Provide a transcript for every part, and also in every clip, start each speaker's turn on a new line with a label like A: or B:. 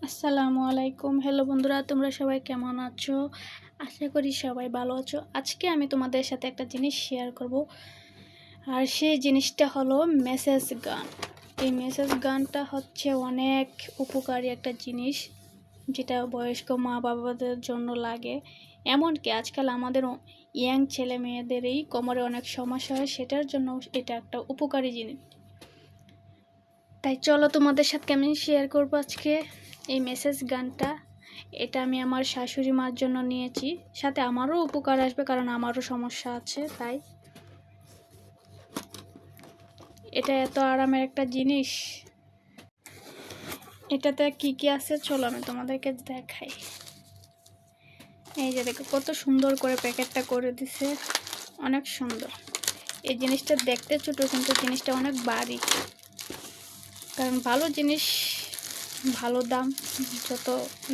A: আসসালামু আলাইকুম। হ্যালো বন্ধুরা, তোমরা সবাই কেমন আছো? আশা করি সবাই ভালো আছো। আজকে আমি তোমাদের সাথে একটা জিনিস শেয়ার করব, আর সেই জিনিসটা হলো মেসেজ গান। এই মেসেজ গানটা হচ্ছে অনেক উপকারী একটা জিনিস, যেটা বয়স্ক মা বাবাদের জন্য লাগে। এমনকি আজকাল আমাদের ইয়াং ছেলে মেয়েদেরই কোমরে অনেক সমস্যা হয়, সেটার জন্য এটা একটা উপকারী জিনিস। তাই চলো তোমাদের সাথে আমি শেয়ার করবো আজকে এই মেসেজ গানটা। এটা আমি আমার শাশুড়ি মার জন্য নিয়েছি, সাথে আমারও উপকার আসবে কারণ আমারও সমস্যা আছে। তাই এটা এত আরামের একটা জিনিস। এটাতে কি কি আছে চলো আমি তোমাদেরকে দেখাই। এই যে দেখো কত সুন্দর করে প্যাকেটটা করে দিছে, অনেক সুন্দর। এই জিনিসটা দেখতে ছোট কিন্তু জিনিসটা অনেক ভারী, কারণ ভালো জিনিস ভালো দাম, যত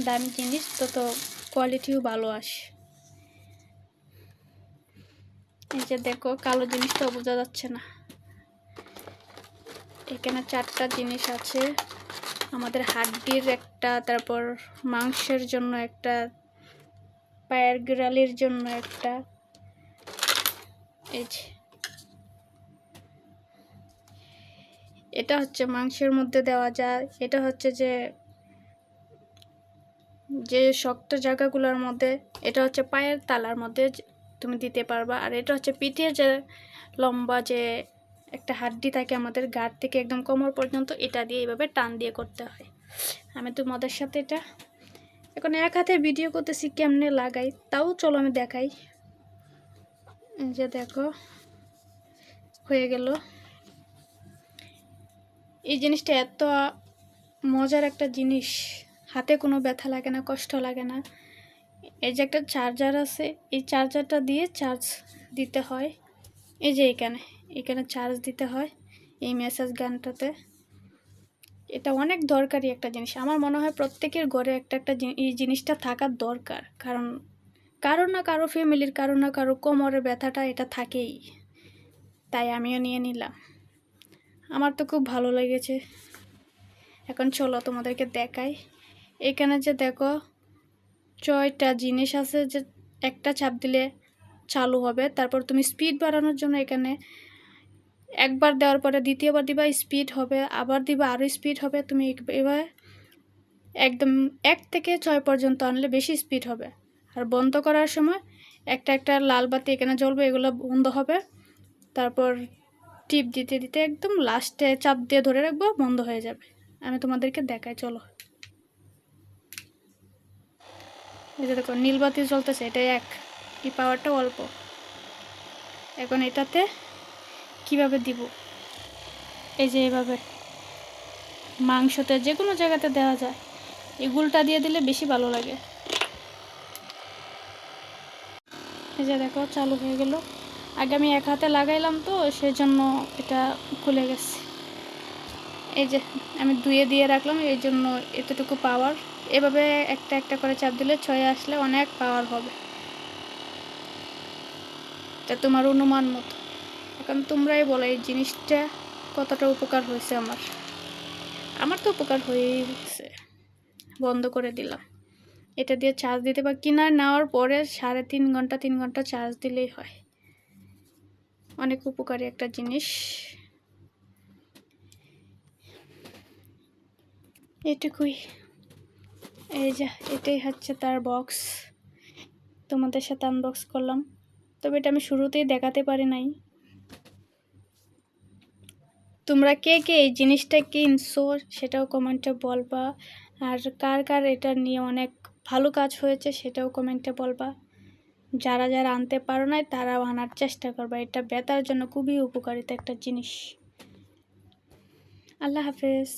A: দামি জিনিস তত কোয়ালিটিও ভালো আসে। এই যে দেখো কালো জিনিসটা বোঝা যাচ্ছে না, এখানে 4টা জিনিস আছে। আমাদের হাড্ডির একটা, তারপর মাংসের জন্য একটা, পায়ের গোড়ালির জন্য একটা। এই যে এটা হচ্ছে মাংসের মধ্যে দেওয়া যায়, এটা হচ্ছে যে যে শক্ত জায়গাগুলোর মধ্যে, এটা হচ্ছে পায়ের তালার মধ্যে তুমি দিতে পারবা। আর এটা হচ্ছে পিঠের যে লম্বা যে একটা হাড্ডি থাকে আমাদের গাড় থেকে একদম কোমর পর্যন্ত, এটা দিয়ে এইভাবে টান দিয়ে করতে হয়। আমি তোমাদের সাথে এটা এখন এক হাতে ভিডিও করতেছি কেমনে লাগাই, তাও চলো আমি দেখাই। যে দেখো হয়ে গেল। এই জিনিসটা এত মজার একটা জিনিস, হাতে কোনো ব্যথা লাগে না, কষ্ট লাগে না। এই যে একটা চার্জার আছে, এই চার্জারটা দিয়ে চার্জ দিতে হয়। এই যে এখানে চার্জ দিতে হয় এই মেসেজ গানটাতে। এটা অনেক দরকারি একটা জিনিস, আমার মনে হয় প্রত্যেকের ঘরে একটা একটা এই জিনিসটা থাকার দরকার, কারণ কারো না কারো ফ্যামিলির কারো না কারো কোমরের ব্যথাটা এটা থাকেই। তাই আমিও নিয়ে নিলাম, আমার তো খুব ভালো লেগেছে। এখন চলো তোমাদেরকে দেখাই। এখানে যে দেখো 6টা জিনিস আছে, যে একটা চাপ দিলে চালু হবে। তারপর তুমি স্পিড বাড়ানোর জন্য এখানে একবার দেওয়ার পরে দ্বিতীয়বার দিবা, স্পিড হবে, আবার দিবা আরও স্পিড হবে। তুমি এবার একদম 1 থেকে 6 পর্যন্ত আনলে বেশি স্পিড হবে। আর বন্ধ করার সময় একটা একটা লাল বাতি এখানে জ্বলবে, এগুলো বন্ধ হবে। তারপর টিপ দিতে দিতে একদম লাস্টে চাপ দিয়ে ধরে রাখবো, বন্ধ হয়ে যাবে। আমি তোমাদেরকে দেখাই চলো। এই যে দেখো নীল বাতি জ্বলতেছে, এটা এই পাওয়ারটা অল্প। এখন এটাতে কিভাবে দিব, এই যে এভাবে মাংসতে যে কোনো জায়গাতে দেওয়া যায়, এগুলটা দিয়ে দিলে বেশি ভালো লাগে। এই যে দেখো চালু হয়ে গেল। আগে আমি এক হাতে লাগাইলাম তো সেই জন্য এটা খুলে গেছে। এই যে আমি দুয়ে দিয়ে রাখলাম, এই জন্য এতটুকু পাওয়ার। এভাবে একটা একটা করে চাপ দিলে 6 আসলে অনেক পাওয়ার হবে। এটা তোমার অনুমান মতো। এখন তোমরাই বলো এই জিনিসটা কতটা উপকার হয়েছে আমার তো উপকার হয়েই গেছে। বন্ধ করে দিলাম, এটা দিয়ে চার্জ দিতে বা কিনার নেওয়ার পরে 3.5 ঘন্টা 3 ঘন্টা চার্জ দিলেই হয়। অনেক উপকারী একটা জিনিস। এটুকুই। এই যে এটাই হচ্ছে তার বক্স, তোমাদের সাথে আনবক্স করলাম। তবে এটা আমি শুরুতেই দেখাতে পারি নাই। তোমরা কে কে এই জিনিসটা কিনছো সেটাও কমেন্টে বলবা, আর কার কার এটা নিয়ে অনেক ভালো কাজ হয়েছে সেটাও কমেন্টে বলবা। যারা যারা আনতে পারো নাই তারাও আনার চেষ্টা করবা, এটা ব্যথার জন্য খুবই উপকারিতা একটা জিনিস। আল্লাহ হাফেজ।